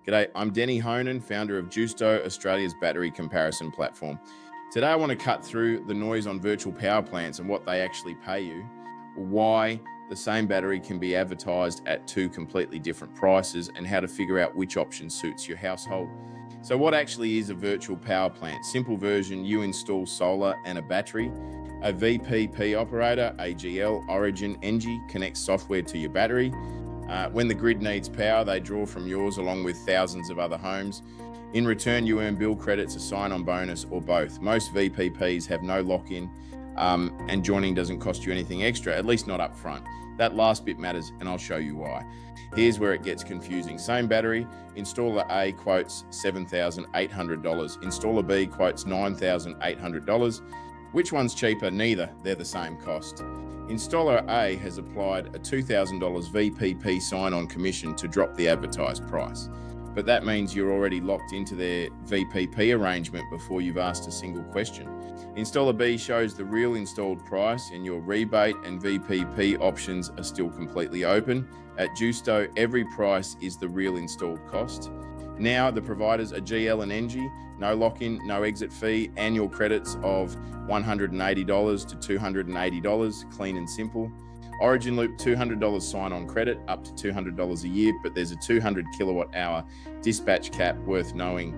G'day, I'm Denny Honan, founder of Jousto, Australia's battery comparison platform. Today I want to cut through the noise on virtual power plants and what they actually pay you, why the same battery can be advertised at two completely different prices, and how to figure out which option suits your household. So what actually is a virtual power plant? Simple version, you install solar and a battery. A VPP operator, AGL, Origin, Engie, connects software to your battery. When the grid needs power, they draw from yours along with thousands of other homes. In return, you earn bill credits, a sign-on bonus, or both. Most VPPs have no lock-in, and joining doesn't cost you anything extra, at least not up front. That last bit matters, and I'll show you why. Here's where it gets confusing. Same battery, installer A quotes $7,800. Installer B quotes $9,800. Which one's cheaper? Neither. They're the same cost. Installer A has applied a $2,000 VPP sign-on commission to drop the advertised price. But that means you're already locked into their VPP arrangement before you've asked a single question. Installer B shows the real installed price, and your rebate and VPP options are still completely open. At Jousto, every price is the real installed cost. Now the providers are GL and Engie, no lock-in, no exit fee, annual credits of $180 to $280, clean and simple. Origin Loop, $200 sign-on credit, up to $200 a year, but there's a 200 kilowatt hour dispatch cap worth knowing.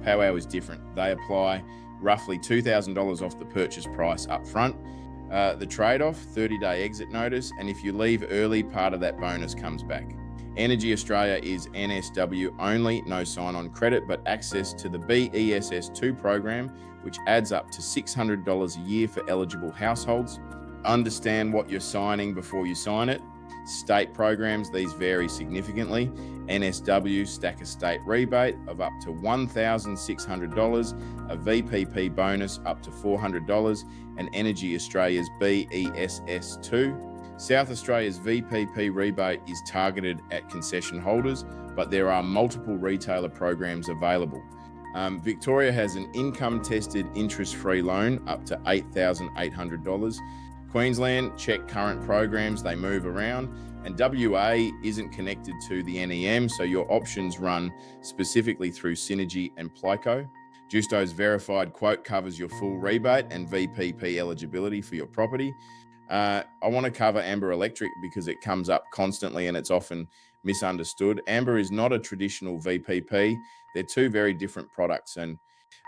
Powow is different. They apply roughly $2,000 off the purchase price up front. The trade-off, 30-day exit notice, and if you leave early, part of that bonus comes back. Engie Australia is NSW only, no sign-on credit, but access to the BESS2 program, which adds up to $600 a year for eligible households. Understand what you're signing before you sign it. State programs, these vary significantly. NSW stack a state rebate of up to $1,600, a VPP bonus up to $400, and Engie Australia's BESS2. South Australia's VPP rebate is targeted at concession holders, but there are multiple retailer programs available. Victoria has an income-tested interest-free loan up to $8,800. Queensland, check current programs, they move around. And WA isn't connected to the NEM, so your options run specifically through Synergy and Plyco. Jousto's verified quote covers your full rebate and VPP eligibility for your property. I want to cover Amber Electric because it comes up constantly and it's often misunderstood. Amber is not a traditional VPP. They're two very different products, and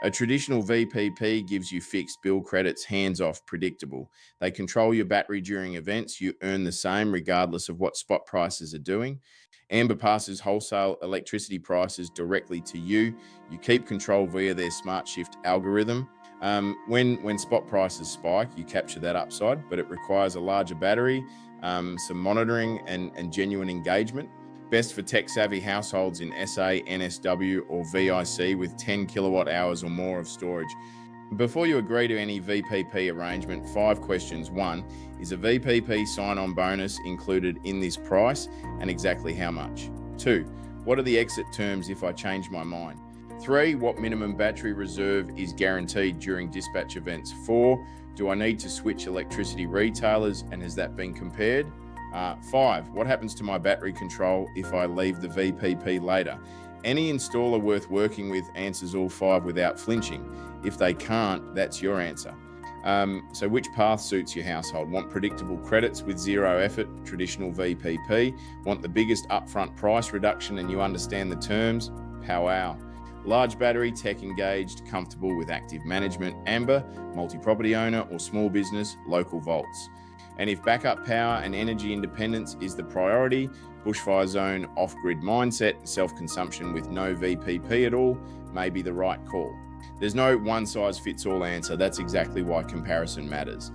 a traditional VPP gives you fixed bill credits, hands-off, predictable. They control your battery during events. You earn the same regardless of what spot prices are doing. Amber passes wholesale electricity prices directly to you. You keep control via their smart shift algorithm. When spot prices spike, you capture that upside, but it requires a larger battery, some monitoring and genuine engagement. Best for tech-savvy households in SA, NSW, or VIC with 10 kilowatt hours or more of storage. Before you agree to any VPP arrangement, 5 questions. 1, is a VPP sign-on bonus included in this price, and exactly how much? 2, what are the exit terms if I change my mind? 3, what minimum battery reserve is guaranteed during dispatch events? 4, do I need to switch electricity retailers, and has that been compared? 5, what happens to my battery control if I leave the VPP later? Any installer worth working with answers all 5 without flinching. If they can't, that's your answer. So which path suits your household? Want predictable credits with zero effort, traditional VPP? Want the biggest upfront price reduction and you understand the terms? Powow. Large battery, tech engaged, comfortable with active management? Amber, multi-property owner or small business, local vaults. And if backup power and energy independence is the priority, bushfire zone, off-grid mindset, self-consumption with no VPP at all may be the right call. There's no one-size-fits-all answer. That's exactly why comparison matters.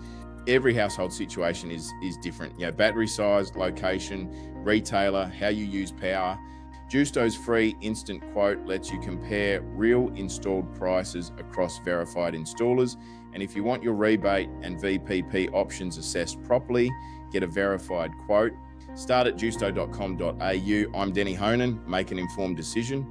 Every household situation is different. Battery size, location, retailer, how you use power. Jousto's free instant quote lets you compare real installed prices across verified installers. And if you want your rebate and VPP options assessed properly, get a verified quote. Start at jousto.com.au. I'm Denny Honan. Make an informed decision.